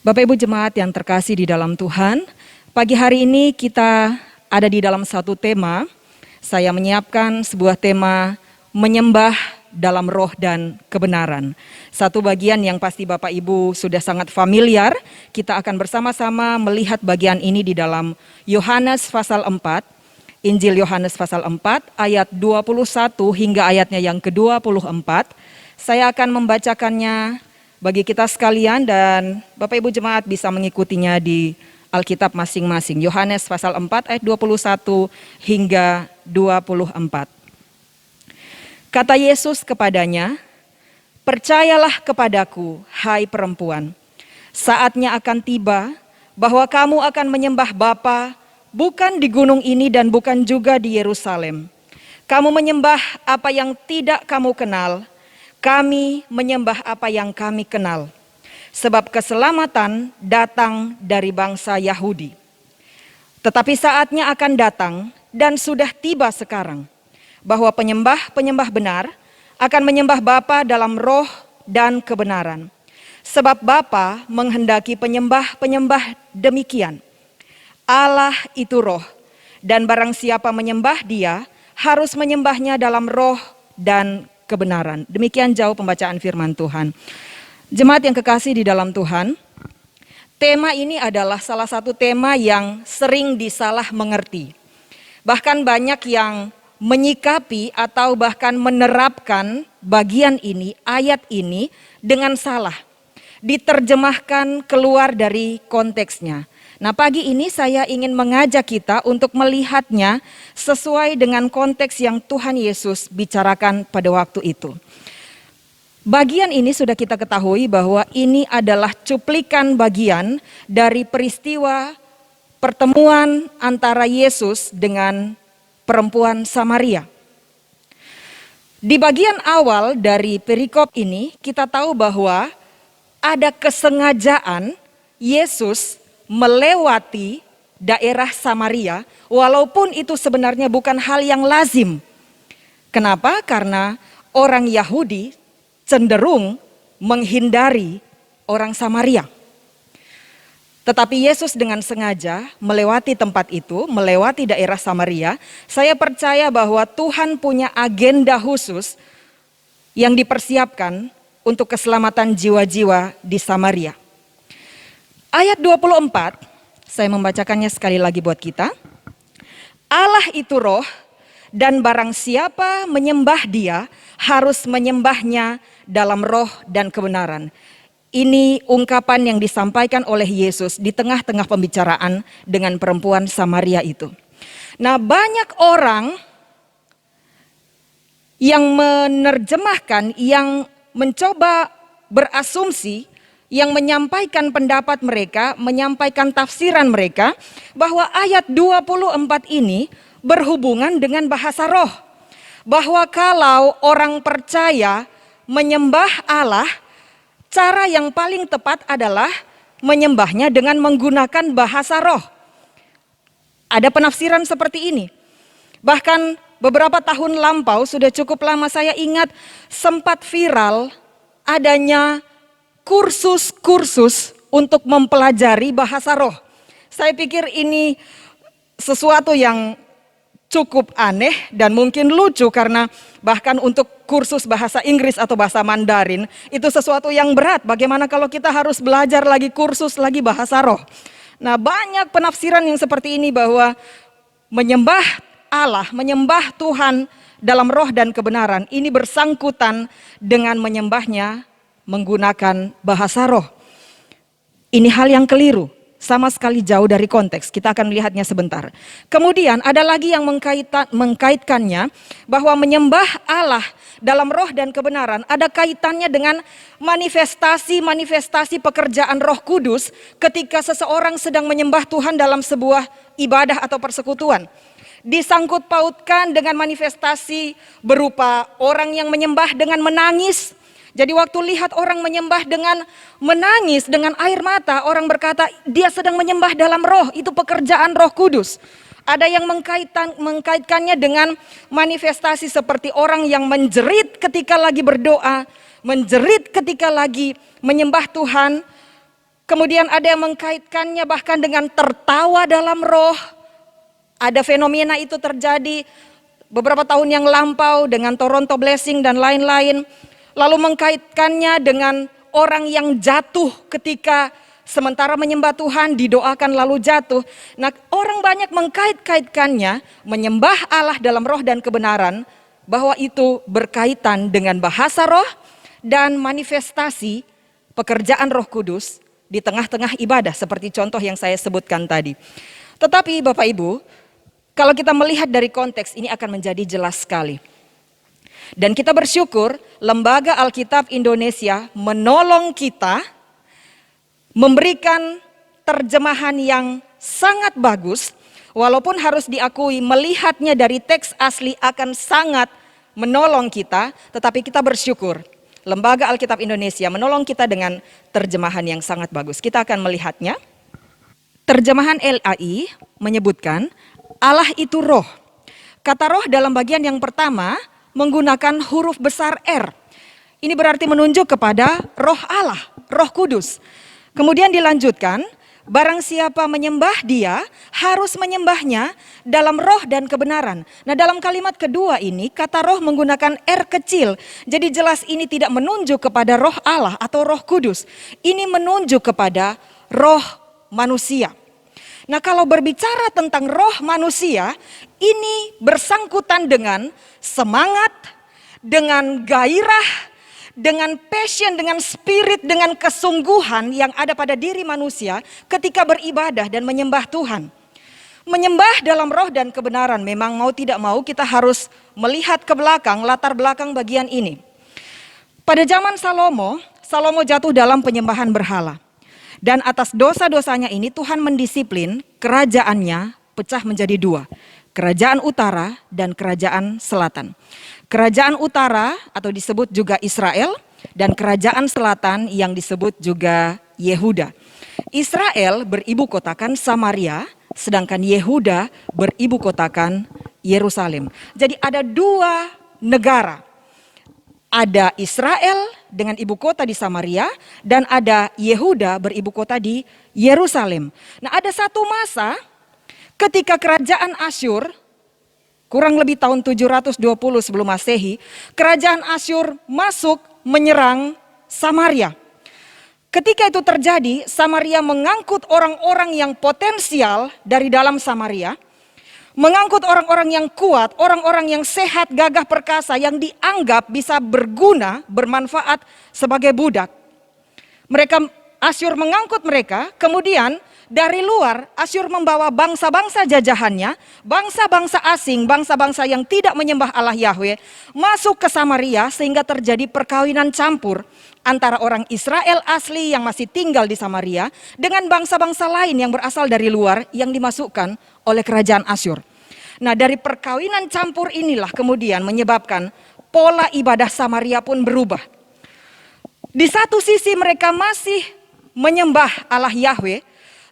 Bapak Ibu jemaat yang terkasih di dalam Tuhan, pagi hari ini kita ada di dalam satu tema. Saya menyiapkan sebuah tema menyembah dalam roh dan kebenaran. Satu bagian yang pasti Bapak Ibu sudah sangat familiar. Kita akan bersama-sama melihat bagian ini di dalam Yohanes pasal 4. Injil Yohanes pasal 4 ayat 21 hingga ayatnya yang ke-24. Saya akan membacakannya bagi kita sekalian dan Bapak Ibu jemaat bisa mengikutinya di Alkitab masing-masing. Yohanes pasal 4 ayat 21 hingga 24. Kata Yesus kepadanya, "Percayalah kepadaku, hai perempuan, saatnya akan tiba bahwa kamu akan menyembah Bapa bukan di gunung ini dan bukan juga di Yerusalem. Kamu menyembah apa yang tidak kamu kenal, kami menyembah apa yang kami kenal. Sebab keselamatan datang dari bangsa Yahudi. Tetapi saatnya akan datang dan sudah tiba sekarang, bahwa penyembah-penyembah benar akan menyembah Bapa dalam roh dan kebenaran. Sebab Bapa menghendaki penyembah-penyembah demikian. Allah itu roh, dan barang siapa menyembah Dia harus menyembahnya dalam roh dan kebenaran." Demikian jauh pembacaan firman Tuhan. Jemaat yang kekasih di dalam Tuhan, tema ini adalah salah satu tema yang sering disalah mengerti. Bahkan banyak yang menyikapi atau bahkan menerapkan bagian ini, ayat ini dengan salah. Diterjemahkan keluar dari konteksnya. Nah, pagi ini saya ingin mengajak kita untuk melihatnya sesuai dengan konteks yang Tuhan Yesus bicarakan pada waktu itu. Bagian ini sudah kita ketahui bahwa ini adalah cuplikan bagian dari peristiwa pertemuan antara Yesus dengan perempuan Samaria. Di bagian awal dari perikop ini kita tahu bahwa ada kesengajaan Yesus melewati daerah Samaria, walaupun itu sebenarnya bukan hal yang lazim. Kenapa? Karena orang Yahudi cenderung menghindari orang Samaria. Tetapi Yesus dengan sengaja melewati tempat itu, melewati daerah Samaria. Saya percaya bahwa Tuhan punya agenda khusus yang dipersiapkan untuk keselamatan jiwa-jiwa di Samaria. Ayat 24, saya membacakannya sekali lagi buat kita. Allah itu roh, dan barang siapa menyembah Dia harus menyembahnya dalam roh dan kebenaran. Ini ungkapan yang disampaikan oleh Yesus di tengah-tengah pembicaraan dengan perempuan Samaria itu. Nah, banyak orang yang menerjemahkan, yang mencoba berasumsi, yang menyampaikan pendapat mereka, menyampaikan tafsiran mereka, bahwa ayat 24 ini berhubungan dengan bahasa roh. Bahwa kalau orang percaya menyembah Allah, cara yang paling tepat adalah menyembahnya dengan menggunakan bahasa roh. Ada penafsiran seperti ini. Bahkan beberapa tahun lampau, sudah cukup lama saya ingat, sempat viral adanya kursus-kursus untuk mempelajari bahasa roh. Saya pikir ini sesuatu yang cukup aneh dan mungkin lucu, karena bahkan untuk kursus bahasa Inggris atau bahasa Mandarin itu sesuatu yang berat. Bagaimana kalau kita harus belajar lagi kursus lagi bahasa roh? Nah, banyak penafsiran yang seperti ini bahwa menyembah Allah, menyembah Tuhan dalam roh dan kebenaran ini bersangkutan dengan menyembahnya menggunakan bahasa roh. Ini hal yang keliru, sama sekali jauh dari konteks. Kita akan melihatnya sebentar. Kemudian ada lagi yang mengkaitkannya bahwa menyembah Allah dalam roh dan kebenaran ada kaitannya dengan manifestasi pekerjaan Roh Kudus ketika seseorang sedang menyembah Tuhan dalam sebuah ibadah atau persekutuan. Disangkut pautkan dengan manifestasi berupa orang yang menyembah dengan menangis. Jadi waktu lihat orang menyembah dengan menangis, dengan air mata, orang berkata dia sedang menyembah dalam roh, itu pekerjaan Roh Kudus. Ada yang mengkaitkannya dengan manifestasi seperti orang yang menjerit ketika lagi berdoa, menjerit ketika lagi menyembah Tuhan, Kemudian ada yang mengkaitkannya bahkan dengan tertawa dalam roh. Ada fenomena itu terjadi beberapa tahun yang lampau dengan Toronto Blessing dan lain-lain. Lalu mengkaitkannya dengan orang yang jatuh ketika sementara menyembah Tuhan, didoakan lalu jatuh. Nah, orang banyak mengkait-kaitkannya, menyembah Allah dalam roh dan kebenaran, bahwa itu berkaitan dengan bahasa roh dan manifestasi pekerjaan Roh Kudus di tengah-tengah ibadah, seperti contoh yang saya sebutkan tadi. Tetapi Bapak Ibu, kalau kita melihat dari konteks ini akan menjadi jelas sekali. Dan kita bersyukur Lembaga Alkitab Indonesia menolong kita, memberikan terjemahan yang sangat bagus, walaupun harus diakui melihatnya dari teks asli akan sangat menolong kita, tetapi kita bersyukur Lembaga Alkitab Indonesia menolong kita dengan terjemahan yang sangat bagus. Kita akan melihatnya. Terjemahan LAI menyebutkan Allah itu roh. Kata roh dalam bagian yang pertama menggunakan huruf besar R. Ini berarti menunjuk kepada roh Allah, Roh Kudus. Kemudian dilanjutkan, barang siapa menyembah Dia harus menyembahnya dalam roh dan kebenaran. Nah, dalam kalimat kedua ini kata roh menggunakan R kecil. Jadi jelas ini tidak menunjuk kepada roh Allah atau Roh Kudus. Ini menunjuk kepada roh manusia. Nah, kalau berbicara tentang roh manusia, ini bersangkutan dengan semangat, dengan gairah, dengan passion, dengan spirit, dengan kesungguhan yang ada pada diri manusia ketika beribadah dan menyembah Tuhan. Menyembah dalam roh dan kebenaran, memang mau tidak mau kita harus melihat ke belakang, latar belakang bagian ini. Pada zaman Salomo jatuh dalam penyembahan berhala. Dan atas dosa-dosanya ini Tuhan mendisiplin kerajaannya pecah menjadi dua. Kerajaan utara dan kerajaan selatan. Kerajaan utara atau disebut juga Israel dan kerajaan selatan yang disebut juga Yehuda. Israel beribu kotakan Samaria, sedangkan Yehuda beribu kotakan Yerusalem. Jadi ada dua negara. Ada Israel dengan ibu kota di Samaria dan ada Yehuda beribu kota di Yerusalem. Nah, ada satu masa ketika kerajaan Asyur kurang lebih tahun 720 sebelum Masehi, kerajaan Asyur masuk menyerang Samaria. Ketika itu terjadi, Samaria mengangkut orang-orang yang potensial dari dalam Samaria, mengangkut orang-orang yang kuat, orang-orang yang sehat, gagah perkasa, yang dianggap bisa berguna, bermanfaat sebagai budak. Asyur mengangkut mereka, kemudian dari luar Asyur membawa bangsa-bangsa jajahannya, bangsa-bangsa asing, bangsa-bangsa yang tidak menyembah Allah Yahweh, masuk ke Samaria sehingga terjadi perkawinan campur antara orang Israel asli yang masih tinggal di Samaria dengan bangsa-bangsa lain yang berasal dari luar yang dimasukkan oleh kerajaan Asyur. Nah, dari perkawinan campur inilah kemudian menyebabkan pola ibadah Samaria pun berubah. Di satu sisi mereka masih menyembah Allah Yahweh,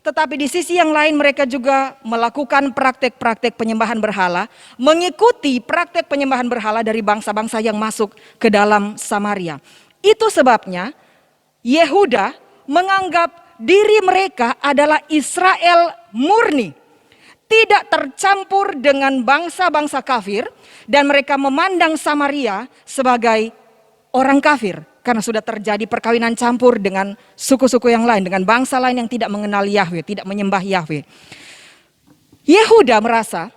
tetapi di sisi yang lain mereka juga melakukan praktek-praktek penyembahan berhala, mengikuti praktek penyembahan berhala dari bangsa-bangsa yang masuk ke dalam Samaria. Itu sebabnya Yehuda menganggap diri mereka adalah Israel murni, tidak tercampur dengan bangsa-bangsa kafir, dan mereka memandang Samaria sebagai orang kafir karena sudah terjadi perkawinan campur dengan suku-suku yang lain, dengan bangsa lain yang tidak mengenal Yahweh, tidak menyembah Yahweh. Yehuda merasa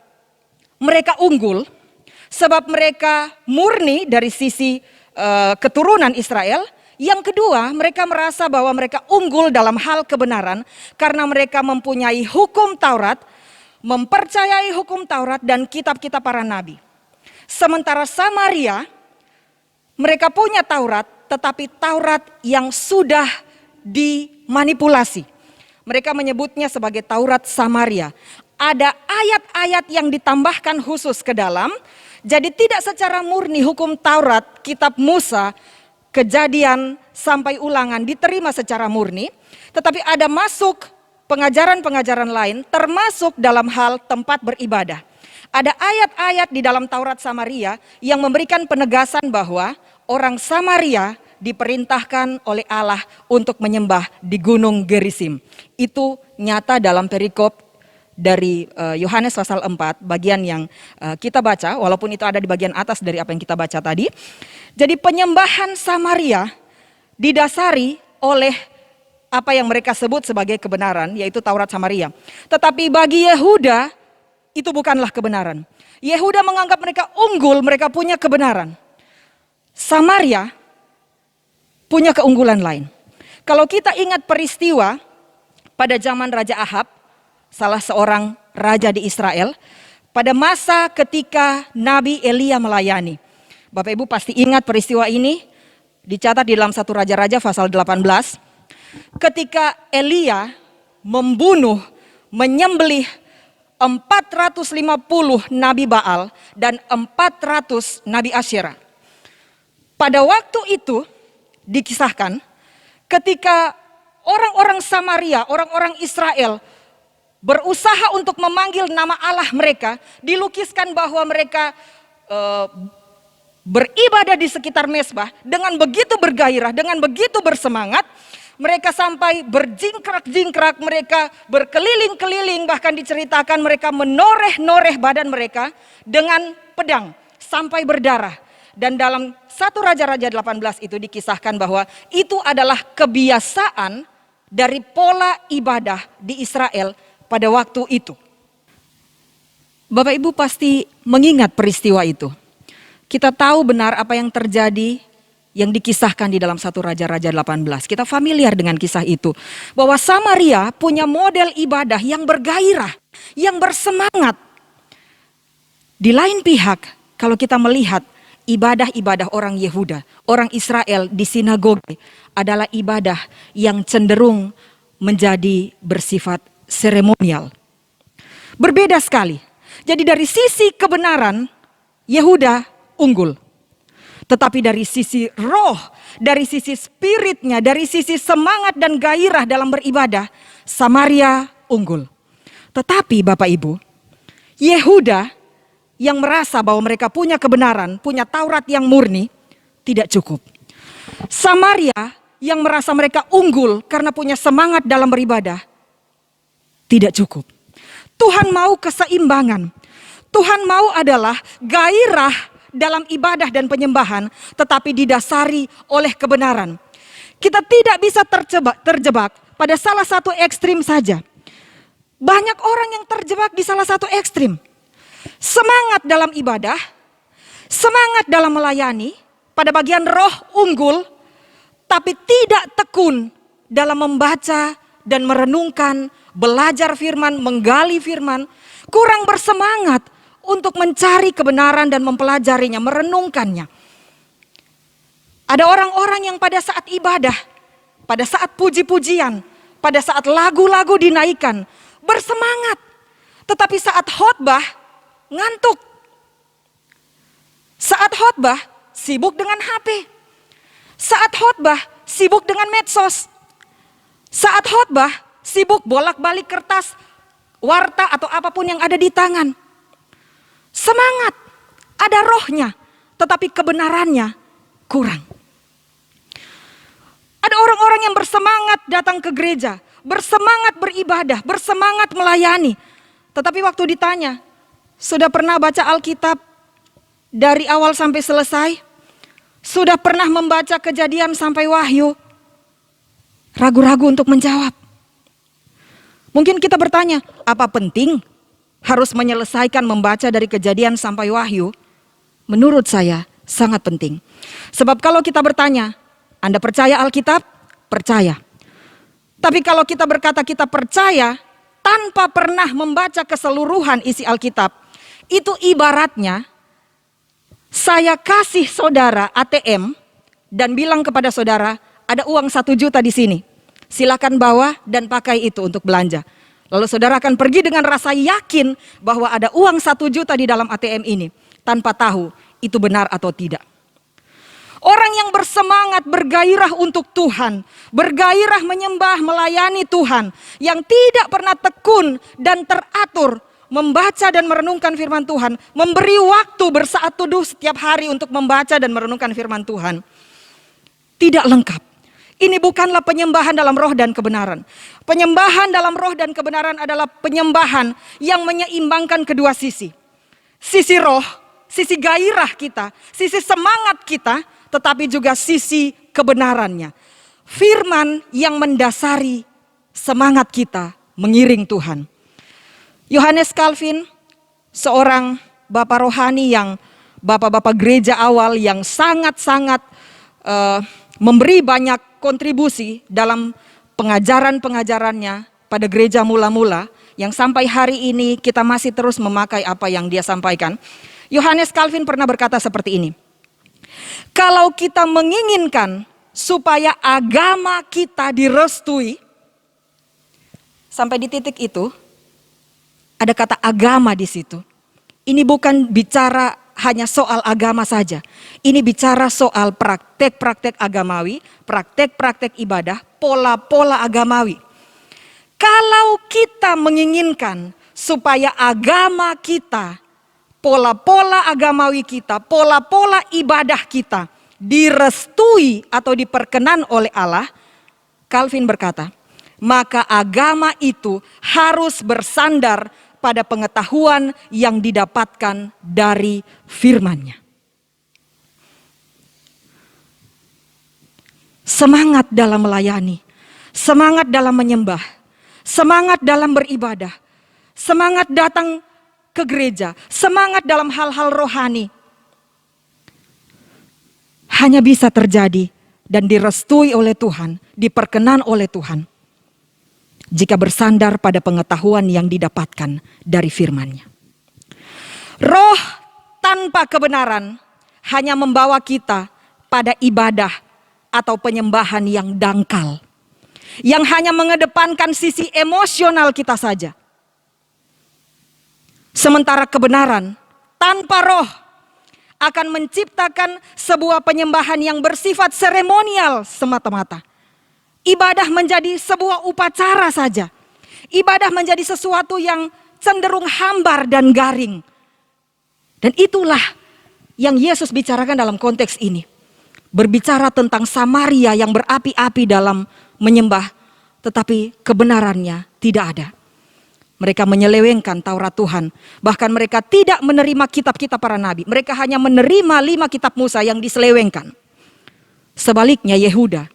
mereka unggul sebab mereka murni dari sisi keturunan Israel. Yang kedua, mereka merasa bahwa mereka unggul dalam hal kebenaran karena mereka mempunyai hukum Taurat, mempercayai hukum Taurat dan kitab-kitab para nabi. Sementara Samaria, mereka punya Taurat, tetapi Taurat yang sudah dimanipulasi. Mereka menyebutnya sebagai Taurat Samaria. Ada ayat-ayat yang ditambahkan khusus ke dalam, jadi tidak secara murni hukum Taurat, kitab Musa, Kejadian sampai Ulangan diterima secara murni, tetapi ada masuk pengajaran-pengajaran lain termasuk dalam hal tempat beribadah. Ada ayat-ayat di dalam Taurat Samaria yang memberikan penegasan bahwa orang Samaria diperintahkan oleh Allah untuk menyembah di Gunung Gerizim. Itu nyata dalam perikop dari Yohanes pasal 4, bagian yang kita baca, walaupun itu ada di bagian atas dari apa yang kita baca tadi. Jadi penyembahan Samaria didasari oleh apa yang mereka sebut sebagai kebenaran, yaitu Taurat Samaria. Tetapi bagi Yehuda, itu bukanlah kebenaran. Yehuda menganggap mereka unggul, mereka punya kebenaran. Samaria punya keunggulan lain. Kalau kita ingat peristiwa pada zaman Raja Ahab, salah seorang raja di Israel, pada masa ketika Nabi Elia melayani. Bapak Ibu pasti ingat peristiwa ini, dicatat di dalam 1 Raja-Raja pasal 18. Ketika Elia membunuh, menyembelih 450 Nabi Baal dan 400 Nabi Asyera. Pada waktu itu dikisahkan ketika orang-orang Samaria, orang-orang Israel berusaha untuk memanggil nama Allah mereka, dilukiskan bahwa mereka beribadah di sekitar mezbah dengan begitu bergairah, dengan begitu bersemangat. Mereka sampai berjingkrak-jingkrak, mereka berkeliling-keliling, bahkan diceritakan mereka menoreh-noreh badan mereka dengan pedang sampai berdarah. Dan dalam 1 Raja-Raja 18 itu dikisahkan bahwa itu adalah kebiasaan dari pola ibadah di Israel pada waktu itu. Bapak Ibu pasti mengingat peristiwa itu. Kita tahu benar apa yang terjadi yang dikisahkan di dalam 1 Raja-Raja 18. Kita familiar dengan kisah itu. Bahwa Samaria punya model ibadah yang bergairah, yang bersemangat. Di lain pihak, kalau kita melihat ibadah-ibadah orang Yehuda, orang Israel di sinagoge adalah ibadah yang cenderung menjadi bersifat seremonial. Berbeda sekali. Jadi dari sisi kebenaran, Yehuda unggul. Tetapi dari sisi roh, dari sisi spiritnya, dari sisi semangat dan gairah dalam beribadah, Samaria unggul. Tetapi Bapak Ibu, Yehuda yang merasa bahwa mereka punya kebenaran, punya Taurat yang murni, tidak cukup. Samaria yang merasa mereka unggul karena punya semangat dalam beribadah, tidak cukup. Tuhan mau keseimbangan. Tuhan mau adalah gairah dalam ibadah dan penyembahan, tetapi didasari oleh kebenaran. Kita tidak bisa terjebak pada salah satu ekstrim saja. Banyak orang yang terjebak di salah satu ekstrim. Semangat dalam ibadah, semangat dalam melayani, pada bagian roh unggul, tapi tidak tekun dalam membaca dan merenungkan, belajar firman, menggali firman, kurang bersemangat untuk mencari kebenaran dan mempelajarinya, merenungkannya. Ada orang-orang yang pada saat ibadah, pada saat puji-pujian, pada saat lagu-lagu dinaikkan, bersemangat. Tetapi saat khotbah, ngantuk. Saat khotbah, sibuk dengan HP. Saat khotbah, sibuk dengan medsos. Saat khotbah, sibuk bolak-balik kertas, warta atau apapun yang ada di tangan. Semangat, ada rohnya, tetapi kebenarannya kurang. Ada orang-orang yang bersemangat datang ke gereja, bersemangat beribadah, bersemangat melayani. Tetapi waktu ditanya, sudah pernah baca Alkitab dari awal sampai selesai? Sudah pernah membaca Kejadian sampai Wahyu? Ragu-ragu untuk menjawab. Mungkin kita bertanya, apa penting harus menyelesaikan membaca dari Kejadian sampai Wahyu? Menurut saya sangat penting. Sebab kalau kita bertanya, Anda percaya Alkitab? Percaya. Tapi kalau kita berkata kita percaya tanpa pernah membaca keseluruhan isi Alkitab, itu ibaratnya saya kasih saudara ATM dan bilang kepada saudara, ada uang 1 juta di sini. Silakan bawa dan pakai itu untuk belanja. Lalu saudara akan pergi dengan rasa yakin bahwa ada uang 1 juta di dalam ATM ini, tanpa tahu itu benar atau tidak. Orang yang bersemangat, bergairah untuk Tuhan, bergairah menyembah, melayani Tuhan, yang tidak pernah tekun dan teratur membaca dan merenungkan firman Tuhan, memberi waktu bersaat teduh setiap hari untuk membaca dan merenungkan firman Tuhan, tidak lengkap. Ini bukanlah penyembahan dalam roh dan kebenaran. Penyembahan dalam roh dan kebenaran adalah penyembahan yang menyeimbangkan kedua sisi. Sisi roh, sisi gairah kita, sisi semangat kita, tetapi juga sisi kebenarannya. Firman yang mendasari semangat kita mengiring Tuhan. Yohanes Calvin, seorang bapak rohani yang bapak-bapak gereja awal yang sangat-sangat memberi banyak kontribusi dalam pengajaran-pengajarannya pada gereja mula-mula yang sampai hari ini kita masih terus memakai apa yang dia sampaikan. Yohanes Calvin pernah berkata seperti ini. Kalau kita menginginkan supaya agama kita direstui, sampai di titik itu ada kata agama di situ. Ini bukan bicara hanya soal agama saja. Ini bicara soal praktek-praktek agamawi, praktek-praktek ibadah, pola-pola agamawi. Kalau kita menginginkan supaya agama kita, pola-pola agamawi kita, pola-pola ibadah kita direstui atau diperkenan oleh Allah, Calvin berkata, maka agama itu harus bersandar pada pengetahuan yang didapatkan dari firman-Nya. Semangat dalam melayani, semangat dalam menyembah, semangat dalam beribadah, semangat datang ke gereja, semangat dalam hal-hal rohani, hanya bisa terjadi dan direstui oleh Tuhan, diperkenan oleh Tuhan, jika bersandar pada pengetahuan yang didapatkan dari firman-Nya. Roh tanpa kebenaran hanya membawa kita pada ibadah atau penyembahan yang dangkal, yang hanya mengedepankan sisi emosional kita saja. Sementara kebenaran tanpa roh akan menciptakan sebuah penyembahan yang bersifat seremonial semata-mata. Ibadah menjadi sebuah upacara saja. Ibadah menjadi sesuatu yang cenderung hambar dan garing. Dan itulah yang Yesus bicarakan dalam konteks ini. Berbicara tentang Samaria yang berapi-api dalam menyembah, tetapi kebenarannya tidak ada. Mereka menyelewengkan Taurat Tuhan. Bahkan mereka tidak menerima kitab-kitab para nabi. Mereka hanya menerima 5 kitab Musa yang diselewengkan. Sebaliknya Yehuda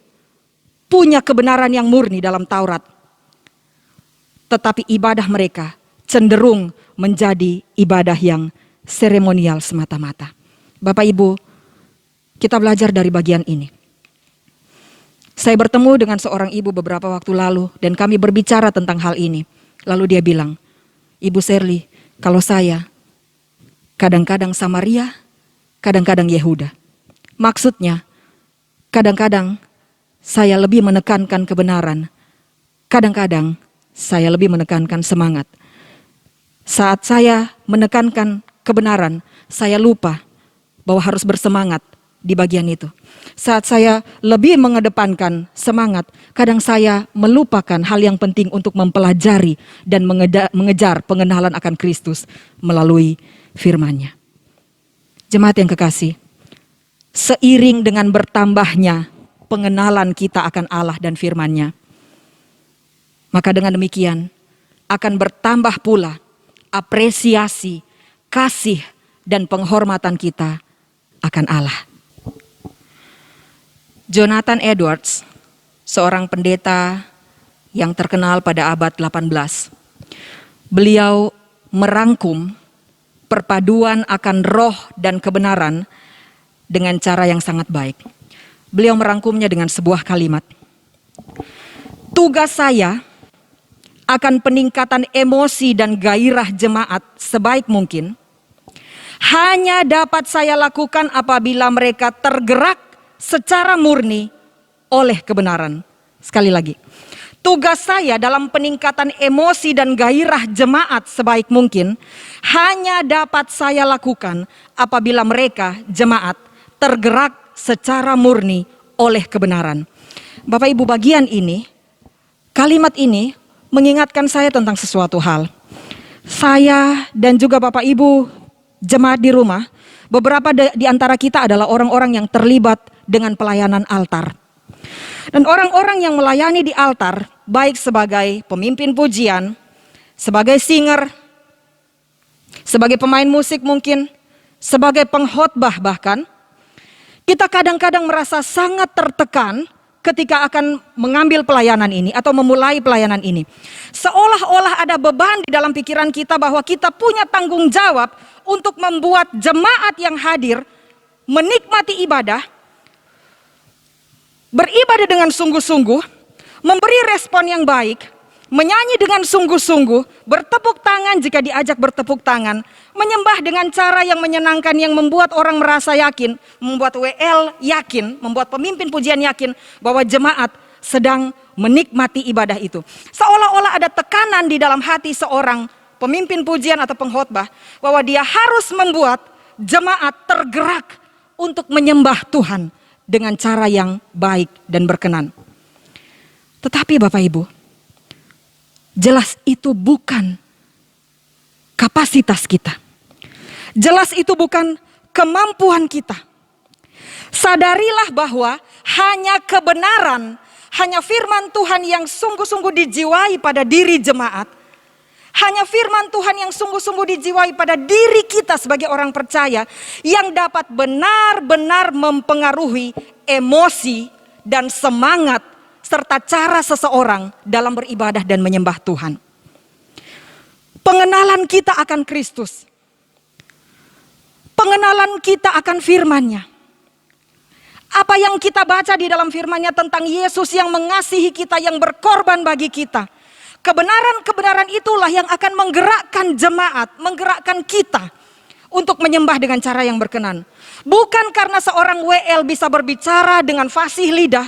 punya kebenaran yang murni dalam Taurat. Tetapi ibadah mereka cenderung menjadi ibadah yang seremonial semata-mata. Bapak Ibu, kita belajar dari bagian ini. Saya bertemu dengan seorang ibu beberapa waktu lalu dan kami berbicara tentang hal ini. Lalu dia bilang, Ibu Shirley, kalau saya kadang-kadang Samaria, kadang-kadang Yehuda. Maksudnya, kadang-kadang saya lebih menekankan kebenaran. Kadang-kadang saya lebih menekankan semangat. Saat saya menekankan kebenaran, saya lupa bahwa harus bersemangat di bagian itu. Saat saya lebih mengedepankan semangat, kadang saya melupakan hal yang penting untuk mempelajari dan mengejar pengenalan akan Kristus melalui firman-Nya. Jemaat yang kekasih, seiring dengan bertambahnya pengenalan kita akan Allah dan firman-Nya, maka dengan demikian akan bertambah pula apresiasi, kasih, dan penghormatan kita akan Allah. Jonathan Edwards, seorang pendeta yang terkenal pada abad 18, beliau merangkum perpaduan akan roh dan kebenaran dengan cara yang sangat baik. Beliau merangkumnya dengan sebuah kalimat. Tugas saya akan peningkatan emosi dan gairah jemaat sebaik mungkin hanya dapat saya lakukan apabila mereka tergerak secara murni oleh kebenaran. Sekali lagi, tugas saya dalam peningkatan emosi dan gairah jemaat sebaik mungkin hanya dapat saya lakukan apabila mereka, jemaat, tergerak secara murni oleh kebenaran. Bapak Ibu, bagian ini, kalimat ini mengingatkan saya tentang sesuatu hal. Saya dan juga Bapak Ibu jemaat di rumah Beberapa di antara kita adalah orang-orang yang terlibat dengan pelayanan altar. Dan orang-orang yang melayani di altar, baik sebagai pemimpin pujian, sebagai singer, sebagai pemain musik mungkin, sebagai pengkhotbah bahkan, kita kadang-kadang merasa sangat tertekan ketika akan mengambil pelayanan ini atau memulai pelayanan ini. Seolah-olah ada beban di dalam pikiran kita bahwa kita punya tanggung jawab untuk membuat jemaat yang hadir menikmati ibadah, beribadah dengan sungguh-sungguh, memberi respon yang baik, menyanyi dengan sungguh-sungguh, bertepuk tangan jika diajak bertepuk tangan, menyembah dengan cara yang menyenangkan, yang membuat orang merasa yakin, membuat WL yakin, membuat pemimpin pujian yakin bahwa jemaat sedang menikmati ibadah itu. Seolah-olah ada tekanan di dalam hati seorang pemimpin pujian atau pengkhotbah bahwa dia harus membuat jemaat tergerak untuk menyembah Tuhan dengan cara yang baik dan berkenan. Tetapi Bapak Ibu, jelas itu bukan kapasitas kita. Jelas itu bukan kemampuan kita. Sadarilah bahwa hanya kebenaran, hanya firman Tuhan yang sungguh-sungguh dijiwai pada diri jemaat. Hanya firman Tuhan yang sungguh-sungguh dijiwai pada diri kita sebagai orang percaya yang dapat benar-benar mempengaruhi emosi dan semangat serta cara seseorang dalam beribadah dan menyembah Tuhan. Pengenalan kita akan Kristus. Pengenalan kita akan firman-Nya. Apa yang kita baca di dalam firman-Nya tentang Yesus yang mengasihi kita, yang berkorban bagi kita. Kebenaran-kebenaran itulah yang akan menggerakkan jemaat, menggerakkan kita untuk menyembah dengan cara yang berkenan. Bukan karena seorang WL bisa berbicara dengan fasih lidah.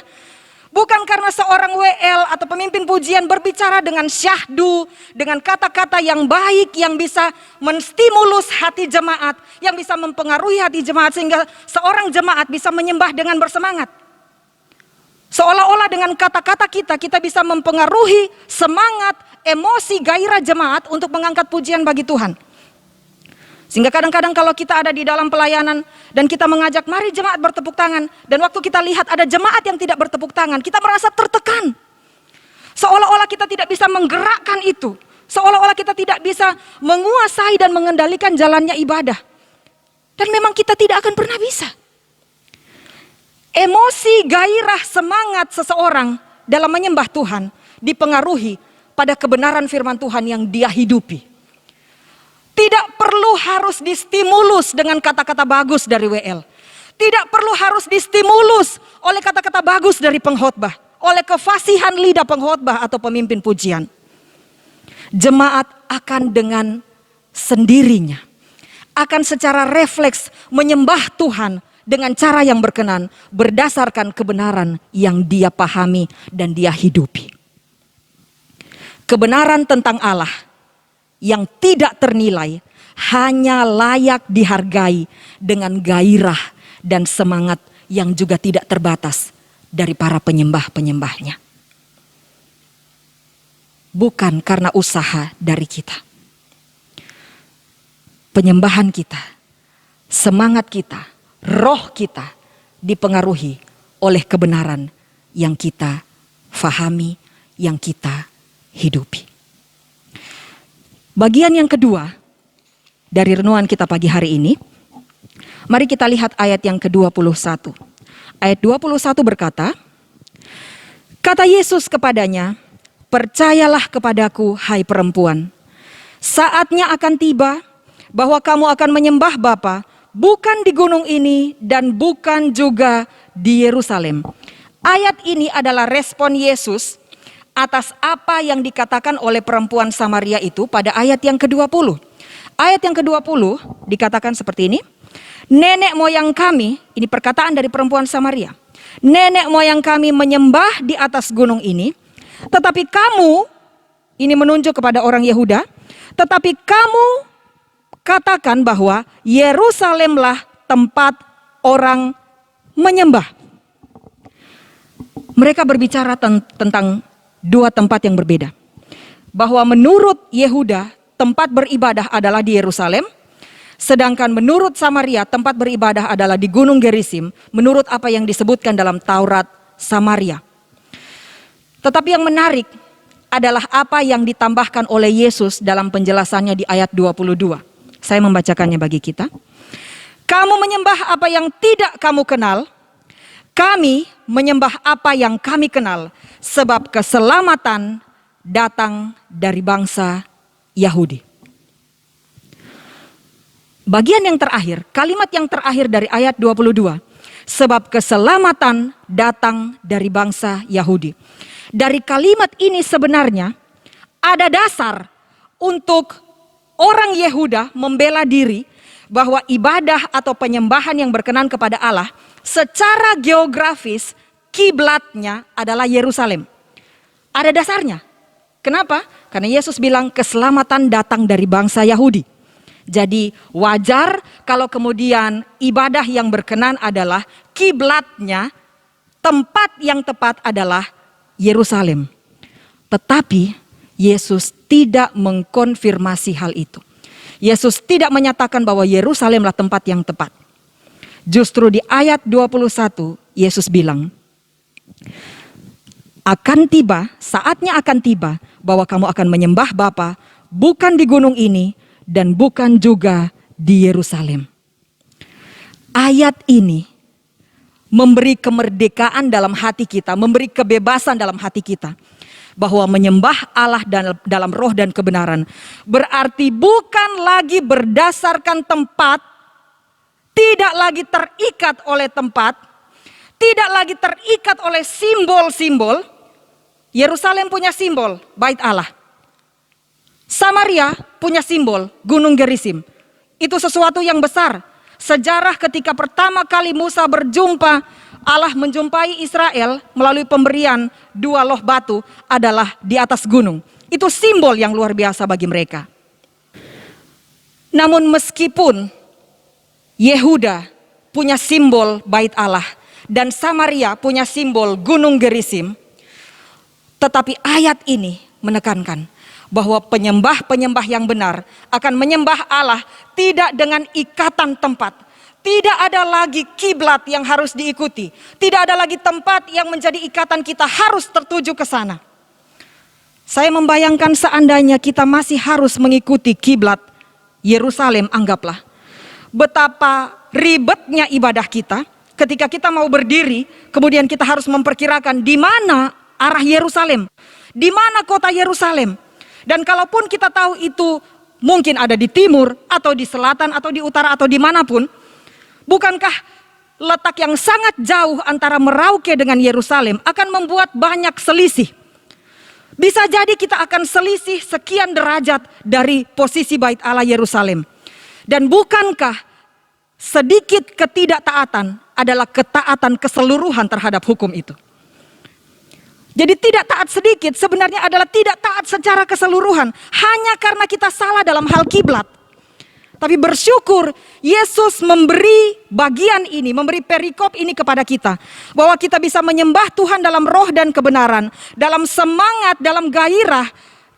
Bukan karena seorang WL atau pemimpin pujian berbicara dengan syahdu, dengan kata-kata yang baik, yang bisa menstimulus hati jemaat, yang bisa mempengaruhi hati jemaat sehingga seorang jemaat bisa menyembah dengan bersemangat. Seolah-olah dengan kata-kata kita bisa mempengaruhi semangat, emosi, gairah jemaat untuk mengangkat pujian bagi Tuhan. Sehingga kadang-kadang kalau kita ada di dalam pelayanan dan kita mengajak mari jemaat bertepuk tangan. Dan waktu kita lihat ada jemaat yang tidak bertepuk tangan, kita merasa tertekan. Seolah-olah kita tidak bisa menggerakkan itu. Seolah-olah kita tidak bisa menguasai dan mengendalikan jalannya ibadah. Dan memang kita tidak akan pernah bisa. Emosi, gairah, semangat seseorang dalam menyembah Tuhan dipengaruhi pada kebenaran firman Tuhan yang dia hidupi. Tidak perlu harus distimulus dengan kata-kata bagus dari WL. Tidak perlu harus distimulus oleh kata-kata bagus dari pengkhotbah, oleh kefasihan lidah pengkhotbah atau pemimpin pujian. Jemaat akan dengan sendirinya, akan secara refleks menyembah Tuhan dengan cara yang berkenan, berdasarkan kebenaran yang dia pahami dan dia hidupi. Kebenaran tentang Allah yang tidak ternilai, hanya layak dihargai dengan gairah dan semangat yang juga tidak terbatas dari para penyembah-penyembahnya. Bukan karena usaha dari kita. Penyembahan kita, semangat kita, roh kita dipengaruhi oleh kebenaran yang kita fahami, yang kita hidupi. Bagian yang kedua dari renungan kita pagi hari ini, mari kita lihat ayat yang ke-21. Ayat 21 berkata, kata Yesus kepadanya, percayalah kepadaku hai perempuan, saatnya akan tiba bahwa kamu akan menyembah Bapa bukan di gunung ini dan bukan juga di Yerusalem. Ayat ini adalah respon Yesus atas apa yang dikatakan oleh perempuan Samaria itu pada ayat yang ke-20. Ayat yang ke-20 dikatakan seperti ini. Nenek moyang kami, ini perkataan dari perempuan Samaria. Nenek moyang kami menyembah di atas gunung ini. Tetapi kamu, ini menunjuk kepada orang Yehuda. Tetapi kamu katakan bahwa Yerusalemlah tempat orang menyembah. Mereka berbicara tentang dua tempat yang berbeda. Bahwa menurut Yehuda, tempat beribadah adalah di Yerusalem. Sedangkan menurut Samaria tempat beribadah adalah di Gunung Gerisim, menurut apa yang disebutkan dalam Taurat Samaria. Tetapi yang menarik adalah apa yang ditambahkan oleh Yesus dalam penjelasannya di ayat 22. Saya membacakannya bagi kita. Kamu menyembah apa yang tidak kamu kenal, kami menyembah apa yang kami kenal, sebab keselamatan datang dari bangsa Yahudi. Bagian yang terakhir, kalimat yang terakhir dari ayat 22. Sebab keselamatan datang dari bangsa Yahudi. Dari kalimat ini sebenarnya ada dasar untuk orang Yehuda membela diri bahwa ibadah atau penyembahan yang berkenan kepada Allah secara geografis kiblatnya adalah Yerusalem. Ada dasarnya. Kenapa? Karena Yesus bilang keselamatan datang dari bangsa Yahudi. Jadi wajar kalau kemudian ibadah yang berkenan adalah kiblatnya, tempat yang tepat adalah Yerusalem. Tetapi Yesus tidak mengkonfirmasi hal itu. Yesus tidak menyatakan bahwa Yerusalemlah tempat yang tepat. Justru di ayat 21 Yesus bilang, saatnya akan tiba bahwa kamu akan menyembah Bapa bukan di gunung ini dan bukan juga di Yerusalem. Ayat ini memberi kemerdekaan dalam hati kita, memberi kebebasan dalam hati kita. Bahwa menyembah Allah dalam roh dan kebenaran. Berarti bukan lagi berdasarkan tempat, tidak lagi terikat oleh tempat, tidak lagi terikat oleh simbol-simbol. Yerusalem punya simbol, bait Allah. Samaria punya simbol, Gunung Gerisim. Itu sesuatu yang besar. Sejarah ketika pertama kali Musa berjumpa, Allah menjumpai Israel melalui pemberian 2 loh batu adalah di atas gunung. Itu simbol yang luar biasa bagi mereka. Namun meskipun Yehuda punya simbol bait Allah dan Samaria punya simbol Gunung Gerisim, tetapi ayat ini menekankan bahwa penyembah-penyembah yang benar akan menyembah Allah tidak dengan ikatan tempat. Tidak ada lagi kiblat yang harus diikuti. Tidak ada lagi tempat yang menjadi ikatan kita harus tertuju ke sana. Saya membayangkan seandainya kita masih harus mengikuti kiblat Yerusalem, anggaplah. Betapa ribetnya ibadah kita ketika kita mau berdiri, kemudian kita harus memperkirakan di mana arah Yerusalem. Di mana kota Yerusalem. Dan kalaupun kita tahu itu mungkin ada di timur, atau di selatan, atau di utara, atau dimanapun. Bukankah letak yang sangat jauh antara Merauke dengan Yerusalem akan membuat banyak selisih? Bisa jadi kita akan selisih sekian derajat dari posisi bait Allah Yerusalem. Dan bukankah sedikit ketidaktaatan adalah ketaatan keseluruhan terhadap hukum itu? Jadi tidak taat sedikit sebenarnya adalah tidak taat secara keseluruhan. Hanya karena kita salah dalam hal kiblat. Tapi bersyukur Yesus memberi bagian ini, memberi perikop ini kepada kita. Bahwa kita bisa menyembah Tuhan dalam roh dan kebenaran. Dalam semangat, dalam gairah.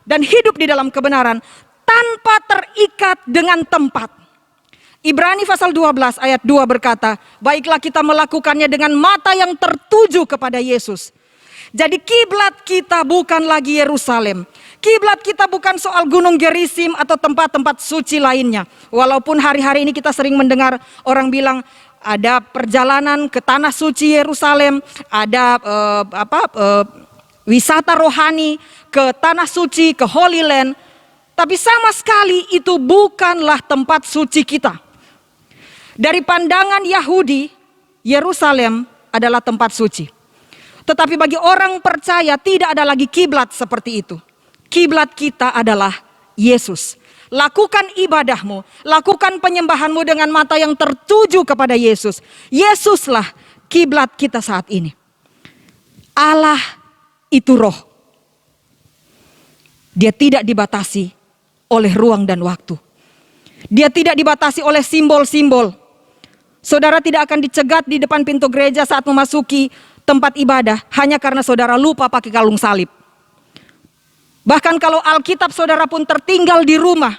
Dan hidup di dalam kebenaran. Tanpa terikat dengan tempat. Ibrani pasal 12 ayat 2 berkata, baiklah kita melakukannya dengan mata yang tertuju kepada Yesus. Jadi kiblat kita bukan lagi Yerusalem. Kiblat kita bukan soal Gunung Gerisim atau tempat-tempat suci lainnya. Walaupun hari-hari ini kita sering mendengar orang bilang ada perjalanan ke tanah suci Yerusalem, ada wisata rohani ke tanah suci, ke Holy Land. Tapi sama sekali itu bukanlah tempat suci kita. Dari pandangan Yahudi, Yerusalem adalah tempat suci. Tetapi bagi orang percaya tidak ada lagi kiblat seperti itu. Kiblat kita adalah Yesus. Lakukan ibadahmu, lakukan penyembahanmu dengan mata yang tertuju kepada Yesus. Yesuslah kiblat kita saat ini. Allah itu roh. Dia tidak dibatasi oleh ruang dan waktu. Dia tidak dibatasi oleh simbol-simbol. Saudara tidak akan dicegat di depan pintu gereja saat memasuki tempat ibadah hanya karena saudara lupa pakai kalung salib. Bahkan kalau Alkitab saudara pun tertinggal di rumah,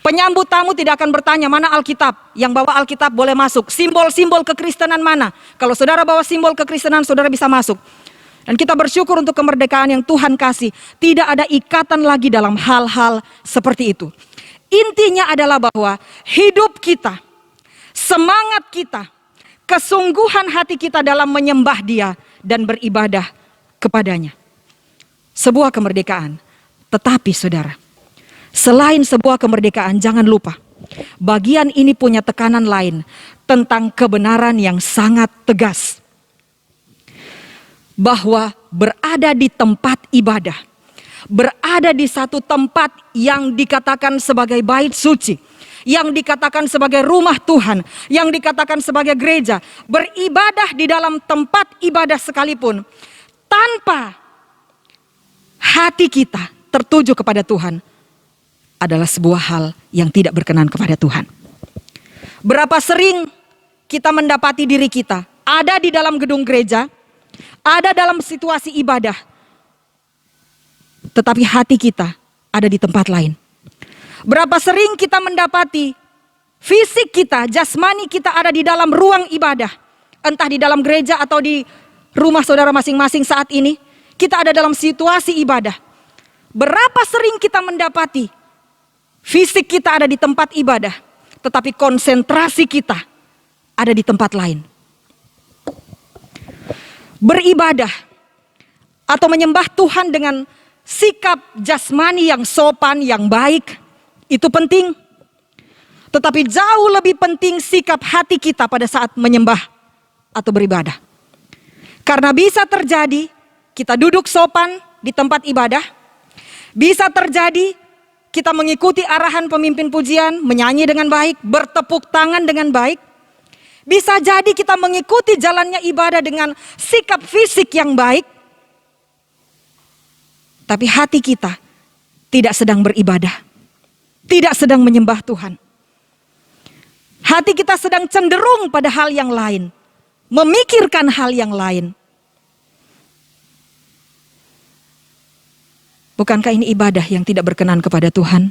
Penyambut tamu tidak akan bertanya mana Alkitab, yang bawa Alkitab boleh masuk. Simbol-simbol kekristenan mana? Kalau saudara bawa simbol kekristenan, saudara bisa masuk. Dan kita bersyukur untuk kemerdekaan yang Tuhan kasih. Tidak ada ikatan lagi dalam hal-hal seperti itu. Intinya adalah bahwa hidup kita, semangat kita, kesungguhan hati kita dalam menyembah Dia dan beribadah kepadanya. Sebuah kemerdekaan. Tetapi saudara, selain sebuah kemerdekaan, jangan lupa, bagian ini punya tekanan lain tentang kebenaran yang sangat tegas. Bahwa berada di tempat ibadah, berada di satu tempat yang dikatakan sebagai bait suci, yang dikatakan sebagai rumah Tuhan, yang dikatakan sebagai gereja, beribadah di dalam tempat ibadah sekalipun, tanpa hati kita tertuju kepada Tuhan, adalah sebuah hal yang tidak berkenan kepada Tuhan. Berapa sering kita mendapati diri kita ada di dalam gedung gereja, ada dalam situasi ibadah, tetapi hati kita ada di tempat lain. Berapa sering kita mendapati fisik kita, jasmani kita ada di dalam ruang ibadah, entah di dalam gereja atau di rumah saudara masing-masing saat ini, kita ada dalam situasi ibadah. Berapa sering kita mendapati fisik kita ada di tempat ibadah, tetapi konsentrasi kita ada di tempat lain. Beribadah atau menyembah Tuhan dengan sikap jasmani yang sopan, yang baik, itu penting. Tetapi jauh lebih penting sikap hati kita pada saat menyembah atau beribadah. Karena bisa terjadi kita duduk sopan di tempat ibadah, bisa terjadi kita mengikuti arahan pemimpin pujian, menyanyi dengan baik, bertepuk tangan dengan baik. Bisa jadi kita mengikuti jalannya ibadah dengan sikap fisik yang baik. Tapi hati kita tidak sedang beribadah. Tidak sedang menyembah Tuhan. Hati kita sedang cenderung pada hal yang lain. Memikirkan hal yang lain. Bukankah ini ibadah yang tidak berkenan kepada Tuhan?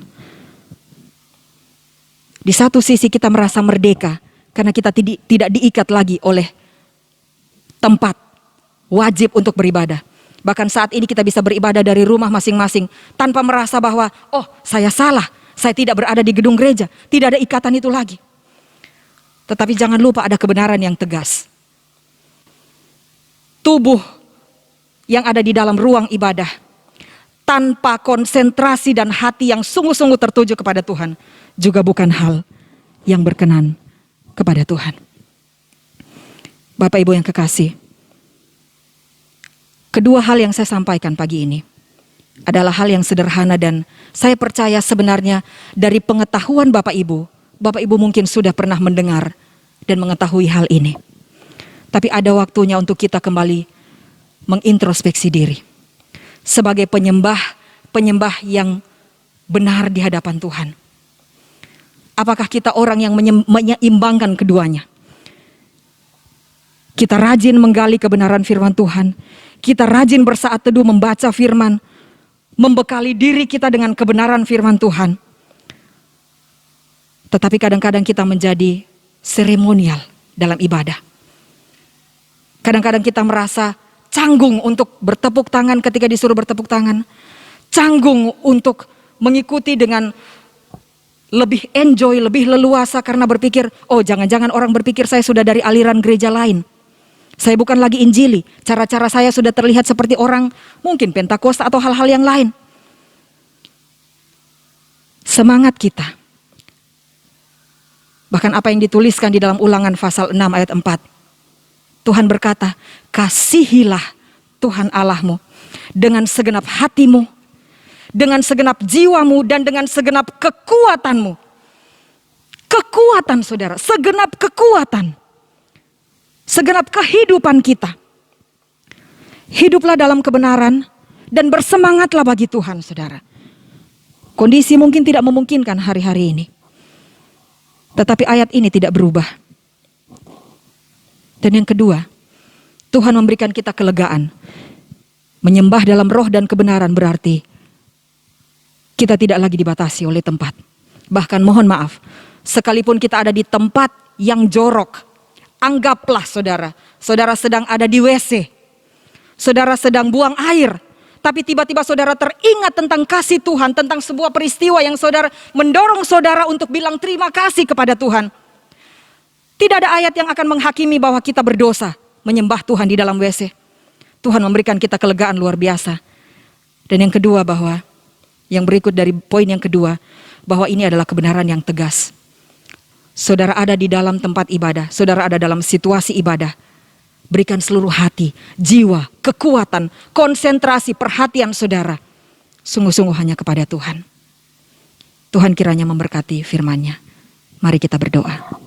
Di satu sisi kita merasa merdeka karena kita tidak diikat lagi oleh tempat wajib untuk beribadah. Bahkan saat ini kita bisa beribadah dari rumah masing-masing tanpa merasa bahwa, oh saya salah, saya tidak berada di gedung gereja. Tidak ada ikatan itu lagi. Tetapi jangan lupa ada kebenaran yang tegas. Tubuh yang ada di dalam ruang ibadah tanpa konsentrasi dan hati yang sungguh-sungguh tertuju kepada Tuhan juga bukan hal yang berkenan kepada Tuhan. Bapak Ibu yang kekasih, kedua hal yang saya sampaikan pagi ini adalah hal yang sederhana dan saya percaya sebenarnya dari pengetahuan Bapak Ibu mungkin sudah pernah mendengar dan mengetahui hal ini. Tapi ada waktunya untuk kita kembali mengintrospeksi diri. Sebagai penyembah yang benar di hadapan Tuhan. Apakah kita orang yang menyeimbangkan keduanya? Kita rajin menggali kebenaran firman Tuhan. Kita rajin bersaat teduh membaca firman. Membekali diri kita dengan kebenaran firman Tuhan. Tetapi kadang-kadang kita menjadi seremonial dalam ibadah. Kadang-kadang kita merasa canggung untuk bertepuk tangan ketika disuruh bertepuk tangan. Canggung untuk mengikuti dengan lebih enjoy, lebih leluasa karena berpikir, oh jangan-jangan orang berpikir saya sudah dari aliran gereja lain. Saya bukan lagi injili, cara-cara saya sudah terlihat seperti orang mungkin Pentakosta atau hal-hal yang lain. Semangat kita. Bahkan apa yang dituliskan di dalam Ulangan pasal 6 ayat 4. Tuhan berkata, kasihilah Tuhan Allahmu dengan segenap hatimu, dengan segenap jiwamu, dan dengan segenap kekuatanmu. Kekuatan saudara, segenap kekuatan. Segenap kehidupan kita. Hiduplah dalam kebenaran dan bersemangatlah bagi Tuhan saudara. Kondisi mungkin tidak memungkinkan hari-hari ini. Tetapi ayat ini tidak berubah. Dan yang kedua, Tuhan memberikan kita kelegaan. Menyembah dalam roh dan kebenaran berarti kita tidak lagi dibatasi oleh tempat. Bahkan mohon maaf, sekalipun kita ada di tempat yang jorok, anggaplah saudara sedang ada di WC, saudara sedang buang air, tapi tiba-tiba saudara teringat tentang kasih Tuhan, tentang sebuah peristiwa yang saudara mendorong saudara untuk bilang terima kasih kepada Tuhan. Tidak ada ayat yang akan menghakimi bahwa kita berdosa menyembah Tuhan di dalam WC. Tuhan memberikan kita kelegaan luar biasa. Dan yang kedua bahwa, yang berikut dari poin yang kedua, bahwa ini adalah kebenaran yang tegas. Saudara ada di dalam tempat ibadah, saudara ada dalam situasi ibadah. Berikan seluruh hati, jiwa, kekuatan, konsentrasi, perhatian saudara. Sungguh-sungguh hanya kepada Tuhan. Tuhan kiranya memberkati firman-Nya. Mari kita berdoa.